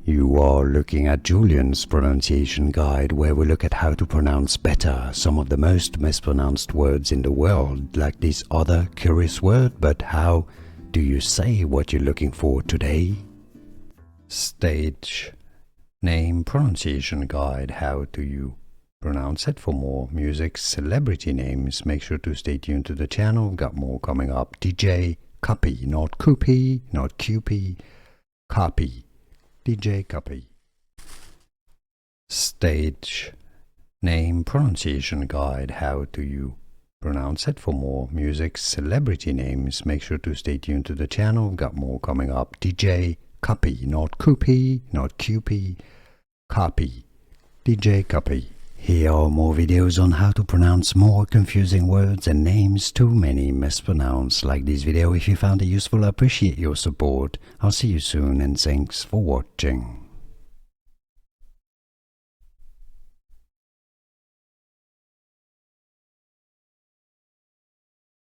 You are looking at Julian's pronunciation guide, where we look at how to pronounce better some of the most mispronounced words in the world, like this other curious word. But how do you say what you're looking for today? Stage name pronunciation guide. How do you pronounce it? For more music celebrity names, make sure to stay tuned to the channel. We've got more coming up. DJ Cuppy, not Coopy, not QP, Cuppy. DJ Cuppy. Stage name pronunciation guide. How do you pronounce it? For more music celebrity names, make sure to stay tuned to the channel. We've got more coming up. DJ Cuppy, not Coopy, not QP, Cuppy. DJ Cuppy. Here are more videos on how to pronounce more confusing words and names too many mispronounced. Like this video if you found it useful. I appreciate your support. I'll see you soon and thanks for watching.